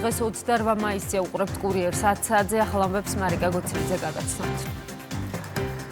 დღეს 28 მაისია უყურებთ კურიერს 10 საათზე ახალ ამბებს მარიკა გოცლიძე გაგაცნობთ.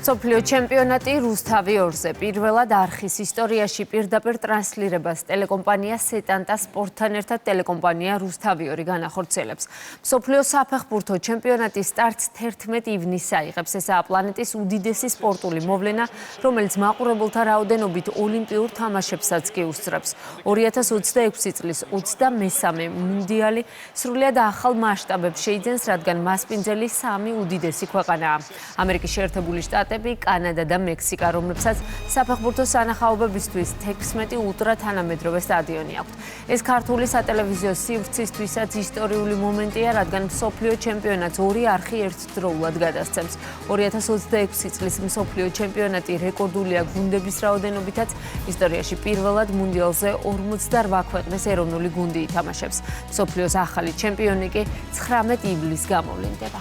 სოფლიო ჩემპიონატი რუსთავი 2-ზე პირველად არხის ისტორიაში პირდაპირ ტრანსლირებას ტელეკომპანია სეტანტა სპორტთან ერთად ტელეკომპანია რუსთავი 2 განახორციელებს. სოფლიო საფეხბურთო ჩემპიონატის სტარტს 11 ივნისს აიღებს. ესაა პლანეტის უდიდესი სპორტული მოვლენა, რომელიც მაყურებელთა რაოდენობით ოლიმპიურ თამაშებსაც კი უსწრებს. 2026 წლის 23-მე მუნდიალი სრულიად ახალ მასშტაბებს შეიძენს, რადგან მასპინძელი 3 უდიდესი ქვეყანაა. ამერიკის შეერთებული შტატები, კანადა და მექსიკა, რომლებსაც საფეხბურთო სანახაობებისთვის 16 ულტრათანამედროვე სტადიონი აქვთ. ეს ქართული სატელევიზიო სივრცისთვისაც ისტორიული მომენტია, რადგან მსოფლიო ჩემპიონატს 2 არხი ერთდროულად გადასცემს. 2026 წლის მსოფლიო ჩემპიონატი რეკორდულია გუნდების რაოდენობითაც. ისტორიაში პირველად მუნდიალზე 48 ქვეყნის ეროვნული გუნდი ითამაშებს. მსოფლიოს ახალი ჩემპიონი კი 19 ივლისს გამოვლინდება.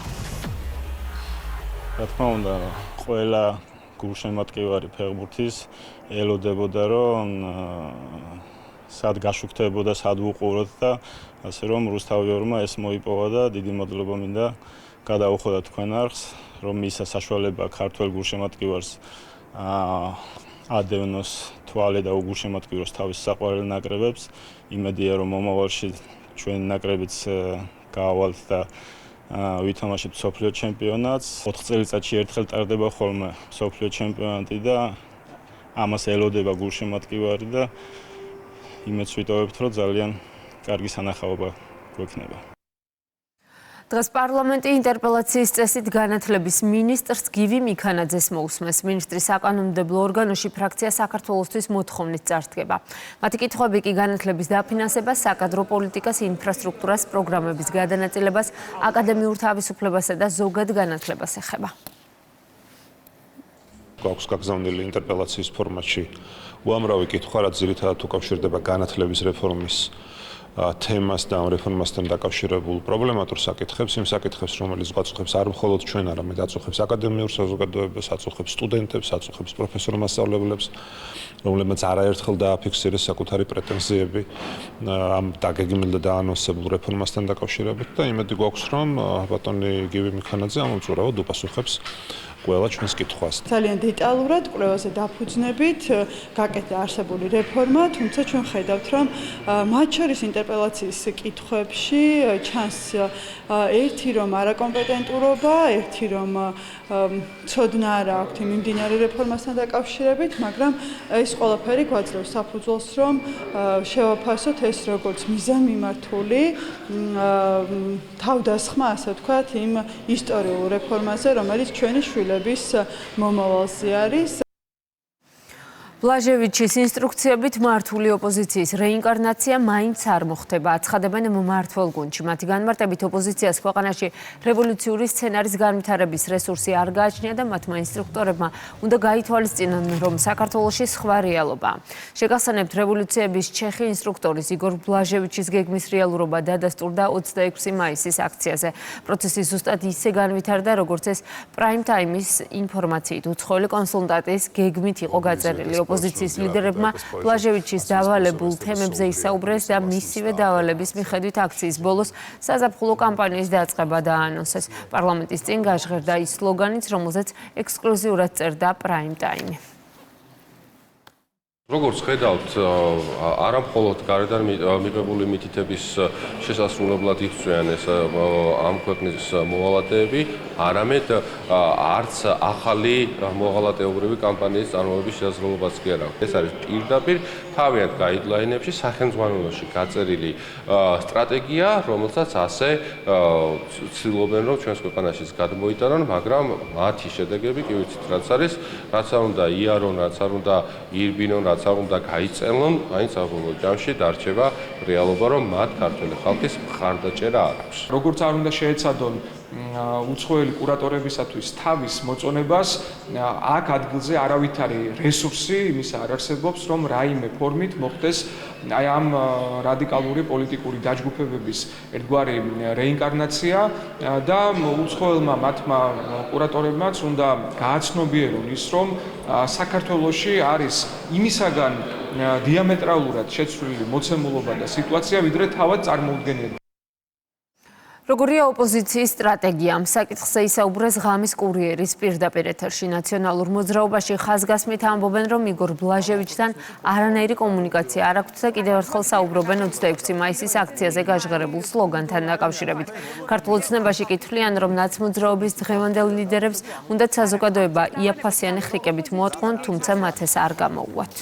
რა თქმა უნდა, ყველა გულშემატკივარი ფეხბურთის ელოდებოდა, რომ სად გაშუქდებოდა, სად უყუროთ და ასე რომ რუსთავი 2-მა ეს მოიპოვა და დიდი მადლობა მინდა გადაუხოდა თქვენ არხს, რომ მისცა საშუალება ქართველ გულშემატკივარს ადევნოს თვალე და უგულშემატკივროს თავის საყვარელ ნაკრებებს. იმედია, რომ მომავალში ჩვენი ნაკრებიც გაავალთ და ვითამაშებთ მსოფლიო ჩემპიონატს. 4 წელიწადში ერთხელ ტარდება ხოლმე მსოფლიო ჩემპიონატი და ამას ელოდება გულშემატკივარი და იმედს ვიტოვებთ, რომ ძალიან კარგი სანახაობა გვექნება. დღეს პარლამენტი ინტერპელაციის წესით განათლების მინისტრს გივი მიქანაძეს მოусმენს. მინისტრის საკანონმდებლო ორგანოში ფრაქცია საქართველოსთვის მოთხოვნით წარდგება. მათი კითხვები კი განათლების დაფინანსებას, საკადრო პოლიტიკას, ინფრასტრუქტურას, პროგრამების გადანაწილებას, აკადემიურ თავისუფლებასა და ზოგად განათლებას ეხება. გვაქვს გაგზავნილი ინტერპელაციის ფორმატში უამრავი კითხვა, რაც ძირითადად უკავშირდება განათლების რეფორმის თემას და ამ რეფორმასთან დაკავშირებულ პრობლემატურ საკითხებს, იმ საკითხებს, რომელიც გვაწუხებს არ მხოლოდ ჩვენ, არამედ აწუხებს აკადემიურ საზოგადოებას, აწუხებს სტუდენტებს, აწუხებს პროფესორ-მასწავლებლებს, რომლებმაც არაერთხელ დააფიქსირეს საკუთარი პრეტენზიები ამ დაგეგმილ და დაანონსებულ რეფორმასთან დაკავშირებით და იმედი გვაქვს, რომ ბატონი გივი მიქანაძე ამომწურავად უპასუხებს ყველა ჩვენს კითხვას. ძალიან დეტალურად კვლევაზე დაფუძნებით გაკეთდა არსებული რეფორმა, თუმცა ჩვენ ხედავთ, რომ მათ შორის ინტერპელაციის კითხვებში ჩანს ერთი რომ არაკომპეტენტურობა, ერთი რომ ცოდნა არ აქვთ მიმდინარე რეფორმასთან დაკავშირებით, მაგრამ ეს ყველაფერი გვაძლევს საფუძველს, რომ შევაფასოთ ეს როგორც მიზანმიმართული თავდასხმა, ასე ვთქვათ, იმ ისტორიულ რეფორმაზე, რომელიც ჩვენი შვილების მომავალზე არის. ბლაჟევიჩის ინსტრუქციებით მართული ოპოზიციის რეინკარნაცია მაინც არ მოხდება. აცხადებენ მმართველ გუნდში. მათი განმარტებით ოპოზიციას ქვეყანაში რევოლუციური სცენარის განვითარების რესურსი არ გააჩნია და მათმა ინსტრუქტორებმა უნდა გაითვალისწინონ, რომ საქართველოში სხვა რეალობაა. შეგახსენებთ, რევოლუციების ჩეხი ინსტრუქტორის იგორ ბლაჟევიჩის გეგმის რეალურობა დადასტურდა 26 მაისის აქციაზე. პროცესი ზუსტად ისე განვითარდა, როგორც ეს პრაიმ ტაიმის ინფორმაციით უცხოელი კონსულტანტის გეგმით იყო გაწერილი. ოპოზიციის ლიდერებმა ბლაჟევიჩის დავალებულ თემებზე ისაუბრეს და მისივე დავალების მიხედვით აქციის ბოლოს საზაფხულო კამპანიის დაწყება დაანონსეს. პარლამენტის წინ გაჟღერდა ის სლოგანიც, რომელზეც ექსკლუზიურად წერდა პრაიმ ტაიმი. როგორც ხედავთ, არა მხოლოდ გარედან მიღებული მითითების შესასრულებლად იხსვიან ეს ამ ქვეყნის მოღალატეები, არამედ არც ახალი მოღალატეობრივი კამპანიის წარმოების შესაძლებლობაც კი არ აქვს. ეს არის პირდაპირ თავიანთ გაიდლაინებში სახელმძღვანელოში გაწერილი სტრატეგია, რომელსაც ასე ცდილობენ, რომ ჩვენს ქვეყანაშიც გადმოიტანონ, მაგრამ მათი შედეგები კი ვიცით, რაც არის, რაც არ უნდა იარონ, რაც არ უნდა ირბინონ, რაც არ უნდა გაიწელონ, მაინც საბოლოო ჯამში დარჩება რეალობა, რომ მათ ქართველი ხალხის მხარდაჭერა არ აქვს. როგორც არ უნდა შეეცადონ უცხოელი კურატორებისათვის თავის მოწონებას, აქ ადგილზე არავითარი რესურსი იმის არ არსებობს, რომ რაიმე ფორმით მოხდეს აი ამ რადიკალური პოლიტიკური დაჯგუფებების ერთგვარი რეინკარნაცია და უცხოელმა მათმა კურატორებმაც უნდა გააცნობიერონ ის, რომ საქართველოში არის იმისაგან დიამეტრალურად შეცვლილი მოცემულობა და სიტუაცია, ვიდრე თავად წარმოუდგენია. როგორია ოპოზიციის სტრატეგია? ამ საკითხზე ისაუბრეს ღამის კურიერის პირდაპირ ეთერში. ნაციონალურ მოძრაობაში ხაზგასმით ამბობენ, რომ იგორ ბლაჟევიჩთან არანაირი კომუნიკაცია არ აქვთ და კიდევ ერთხელ საუბრობენ 26 მაისის აქციაზე გაჟღერებულ სლოგანთან დაკავშირებით. ქართულ ოცნებაში კი თვლიან, რომ ნაცმოძრაობის დღევანდელ ლიდერებს უნდათ საზოგადოება იაფფასიანი ხრიკებით მოატყუონ, თუმცა მათ ეს არ გამოუვათ.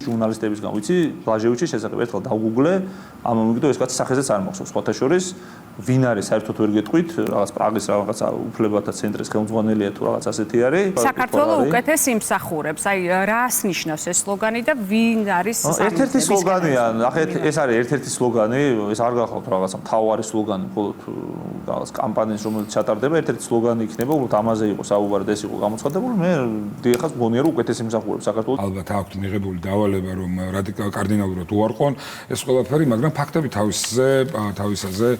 ჟურნალისტებისგან ვიცი, ბლაჟევიჩის შესახებ ერთხელ დავგუგლე, ამომიგდო ეს კაცი სახეზეც არ მახსოვს. სხვათა შორის ვინ არის საერთოდ ვერ გეტყვით, რაღაც პრაღის რაღაცა უფლებათა ცენტრის ხელმძღვანელია თუ რაღაც ასეთი არის. საქართველოს უკეთეს იმსახურებს. აი რას ნიშნავს ეს სლოგანი და ვინ არის ერთ-ერთი სლოგანია. ახეთ ეს არის ერთ-ერთი სლოგანი, ეს არ გახავთ რაღაცა მთავარი სლოგანი, მხოლოდ რაღაც კამპანიის რომელიც ჩატარდება, ერთ-ერთი სლოგანი იქნება, უბრალოდ ამაზე იყო საუბარი და ეს იყო გამოცხადებული. მე დიახაც მგონია რომ უკეთეს იმსახურებს საქართველოს. ალბათ აქვთ მიღებული დავალება რომ კარდინალურად უარყონ ეს ყველაფერი, მაგრამ ფაქტები თავისაზე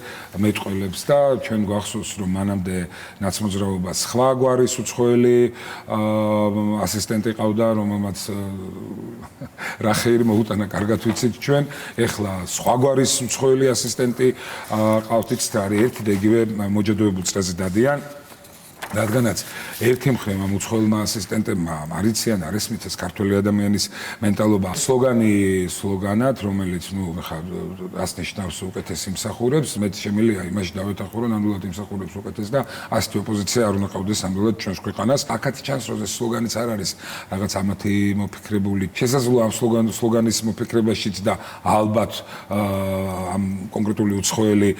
მეტყველებს და ჩვენ გვახსოვს რომ მანამდე ნაცმოძრაობა სხვა გვარის უცხოელი ასისტენტი ყავდა, რომელმაც რახეირი მოუტანა, კარგად ვიცით ჩვენ. ეხლა სხვა გვარის უცხოელი ასისტენტი ყავთ, იცით არის ერთი და იგივე მოჯადოებულ წრეზე დადიან. რადგანაც ერთი მხრივ ამ უცხოელმა ასისტენტებმა არ იციან, არ ესმით ეს ქართველი ადამიანის მენტალობა. სლოგანად, რომელიც ხა რას ნიშნავს უკეთეს იმსახურებს, მე შემიძლია იმაში დავეთანხმო, რომ ნამდვილად იმსახურებს უკეთეს და ასეთი ოპოზიცია არ უნდა ყავდეს ნამდვილად ჩვენს ქვეყანას. აქაც ჩანს, რომ ეს სლოგანიც არ არის რაღაც ამათი მოფიქრებული. შესაძლოა ამ სლოგანის მოფიქრებაშიც და ალბათ ამ კონკრეტული უცხოელი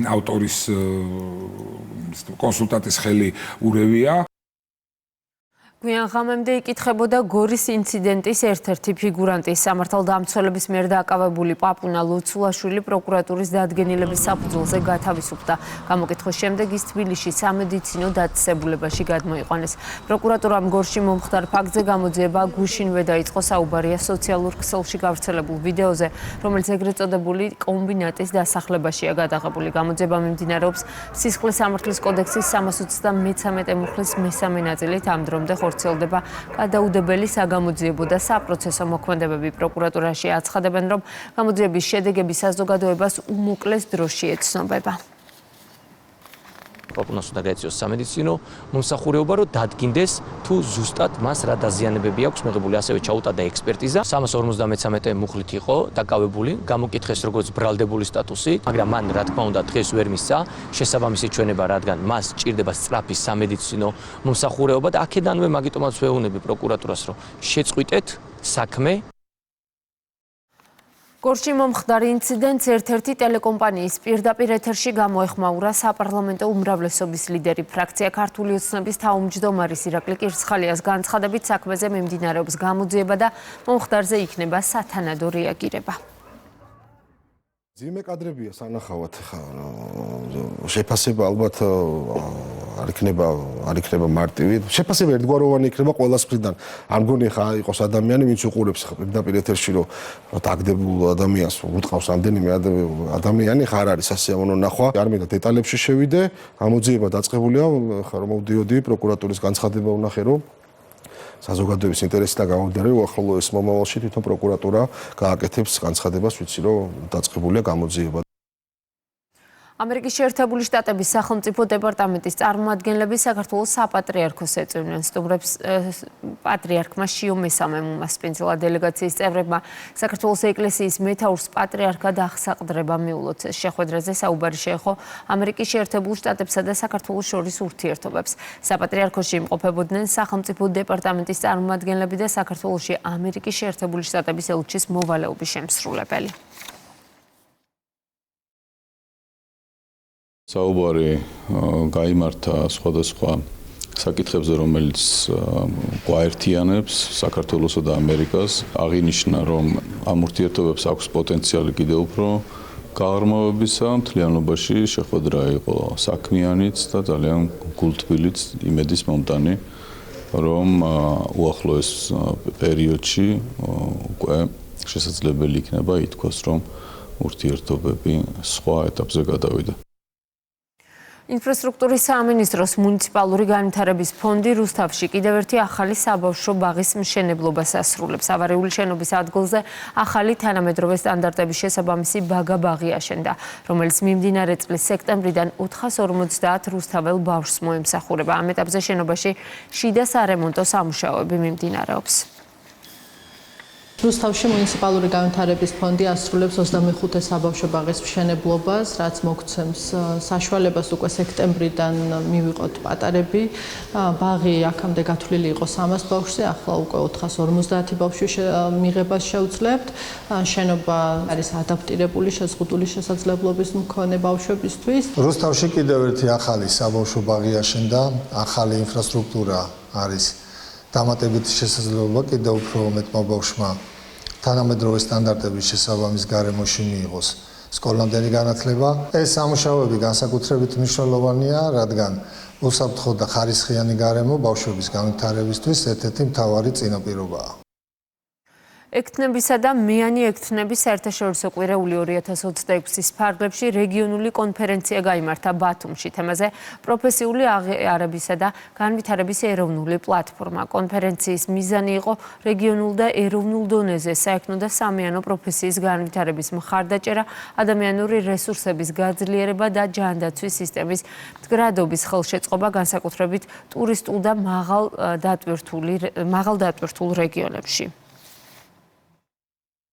ავტორის კონსულტანტის ხელი ურევია. გვიან ღამემდე იკითხებოდა გორის ინციდენტის ერთ-ერთი ფიგურანტის სამართალდამცველების მიერ დაკავებული პაპუნა ლოცულაშვილი პროკურატურის დადგენილების საფუძველზე გათავისუფლდა. გამოკითხვის შემდეგ ის თბილისში სამედიცინო დაწესებულებაში გადმოიყვანეს. პროკურატურამ გორში მომხდარ ფაქტზე გამოძიება გუშინვე დაიწყო. საუბარია სოციალურ ქსელში გავრცელებულ ვიდეოზე, რომელიც ეგრეთ წოდებული კომბინატის დასახლებაშია გადაღებული. გამოძიება მიმდინარეობს სისხლის სამართლის კოდექსის 323 მუხლის მესამე ნაწილით. ამ დრომდე ხორციელდება გადაუდებელი საგამოძიებო და საფროცესო მოქმედებები. პროკურატურაში აცხადებენ, რომ გამოძიების შედეგები საზოგადოებას უმოკლეს დროში ეცნობება. პაპუნას უნდა გაეწიოს სამედიცინო მომსახურეობა, რომ დადგინდეს თუ ზუსტად მას რა დაზიანებები აქვს მიღებული. ასევე ჩაუტარდა ექსპერტიზა. 353 მუხლით იყო დაკავებული, გამოკითხეს როგორც ბრალდებული სტატუსი, მაგრამ მან რა თქმა უნდა დღეს ვერ მისცა შესაბამისი ჩვენება, რადგან მას სჭირდება სწრაფი სამედიცინო მომსახურეობა და აქედანვე მაგიტომაც ვეუბნები პროკურატურას, რომ შეწყვიტეთ საქმე. გორში მომხდარ ინციდენტს ერთ-ერთი ტელეკომპანიის პირდაპირ ეთერში გამოეხმაურა საპარლამენტო უმრავლესობის ლიდერი. ფრაქცია ქართული ოცნების თავმჯდომარის ირაკლი კირცხალიას განცხადებით საქმეზე მიმდინარეობს გამოძიება და მომხდარზე იქნება სათანადო რეაგირება. ძიმე კადრებია სანახავად, შეფასება ალბათ არ იქნება მარტივი. შეფასება ერთგვაროვანი იქნება ყველას მხრიდან. არ მგონი ხა იყოს ადამიანი, ვინც უყურებს პირდაპირ ეთერში, რომ დაგდებულ ადამიანს უტყავს ამდენიმე ადამიანი, ხარ არის სასიამოვნო ნახვა. არ მინდა დეტალებში შევიდე, გამოძიება დაწყებულია, ხა რომ მოვდიოდი პროკურატურის განცხადება ვნახე, რომ საზოგადოების ინტერესიდან გამომდინარე, უახლოეს მომავალში თვითონ პროკურატურა გააკეთებს განცხადებას, ვიცი რომ დაწყებულია გამოძიება. ამერიკის შეერთებული შტატების სახელმწიფო დეპარტამენტის წარმომადგენლები საქართველოს საპატრიარქოს ეწვივნენ. სტუმრებს პატრიარქმა შიო მესამე უმასპინძლა. დელეგაციის წევრებმა საქართველოს ეკლესიის მეთაურს პატრიარქად აღსაყდრება მიულოც. შეხვედრაზე საუბარი შეეხო ამერიკის შეერთებულ შტატებსა და საქართველოს შორის ურთიერთობებს. საპატრიარქოში იმყოფებოდნენ სახელმწიფო დეპარტამენტის წარმომადგენლები და საქართველოში ამერიკის შეერთებული შტატების ელჩის მოვალეობის შემსრულებელი. საუბარი გაიმართა სხვადასხვა საკითხებზე, რომელიც გვაერთიანებს საქართველოსა და ამერიკას. აღინიშნა, რომ ამ ურთიერთობებს აქვს პოტენციალი კიდევ უფრო გააღრმავებისა. მთლიანობაში შეხვედრა იყო საქმიანიც და ძალიან გულთბილიც, იმედის მომტანი, რომ უახლოეს პერიოდში უკვე შესაძლებელი იქნება ითქვას, რომ ურთიერთობები სხვა ეტაპზე გადავიდა. ინფრასტრუქტურის სამინისტროს მუნიციპალური განვითარების ფონდი რუსთავში კიდევ ერთი ახალი საბავშვო ბაღის მშენებლობას ასრულებს. ავარიული შენობის ადგილზე ახალი თანამედროვე სტანდარტების შესაბამისი ბაღი აშენდა, რომელიც მიმდინარე წლის სექტემბრიდან 450 რუსთაველ ბავშვს მოემსახურება. ამ ეტაპზე შენობაში შიდა სარემონტო სამუშაოები მიმდინარეობს. რუსთავში მუნიციპალური განვითარების ფონდი ასრულებს 25 საბავშვო ბაღის მშენებლობას, რაც მოგცემს საშუალებას უკვე სექტემბრიდან მივიყოთ პატარები. ბაღი აქამდე გათვლილი იყო 300 ბავშვზე, ახლა უკვე 450 ბავშვის მიღებას შევძლებთ. შენობა არის ადაპტირებული შეზღუდული შესაძლებლობის მქონე ბავშვებისთვის. რუსთავში კიდევ ერთი ახალი საბავშვო ბაღი აშენდა, ახალი ინფრასტრუქტურა არის დამატებითი შესაძლებლობა კიდევ უფრო მეტმა ბავშვმა თანამედროვე სტანდარტების შესაბამის გარემოში მიიღოს სკოლამდელი განათლება. ეს სამუშაოები განსაკუთრებით მნიშვნელოვანია, რადგან უსაფრთხო და ხარისხიანი გარემო ბავშვების განვითარებისთვის ერთ-ერთი მთავარი წინაპირობაა. ექთნებისა და მეანი ექთნების საერთაშორისო კვირეული 2026-ის ფარგლებში რეგიონული კონფერენცია გაიმართა ბათუმში. თემაზე პროფესიული აღიარებისა და განვითარების ეროვნული პლატფორმა. კონფერენციის მიზანი იყო რეგიონულ და ეროვნულ დონეზე საექნო და სამეანო პროფესიის განვითარების მხარდაჭერა, ადამიანური რესურსების გაძლიერება და ჯანდაცვის სისტემის მდგრადობის ხელშეწყობა, განსაკუთრებით ტურისტულ და მაღალ დატვირთულ რეგიონებში.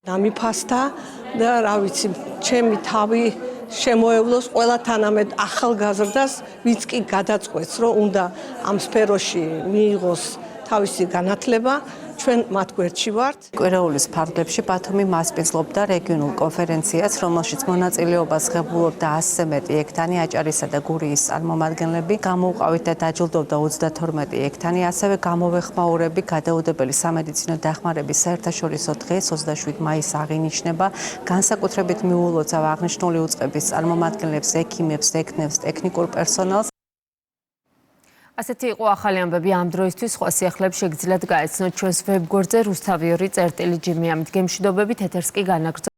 დამიფასდა და რა ვიცი, ჩემი თავი შემოევლოს ყველა თანამედ ახალგაზრდას, ვინც კი გადაწყვეტს, რომ უნდა ამ სფეროში მიიღოს თავისი განათლება, ჩვენ მათ გვერდში ვართ. კვირეულის ფარგლებში ბათუმი მასპინძლობდა რეგიონულ კონფერენციას, რომელშიც მონაწილეობას ღებულობდა 100-ზე მეტი ექთანი აჭარისა და გურიის წარმომადგენლები. გამოუყავით და დაჯილდოვდა 32 ექთანი, ასევე გამოვეხმაურები გადაუდებელი სამედიცინო დახმარების საერთაშორისო დღეს 27 მაისს აღინიშნება. განსაკუთრებით მიულოცავ აღნიშნული უწყების წარმომადგენლებს, ექიმებს, ექნებს, ტექნიკურ პერსონალს. ასეთი იყო ახალი ამბები ამ დროისთვის. სხვა სიახლეებს შეგიძლიათ გაეცნოთ ჩვენს ვებგვერდზე rustavi2.gr-ში. ამით გემშვიდობებით, ეთერს კი განაგრძო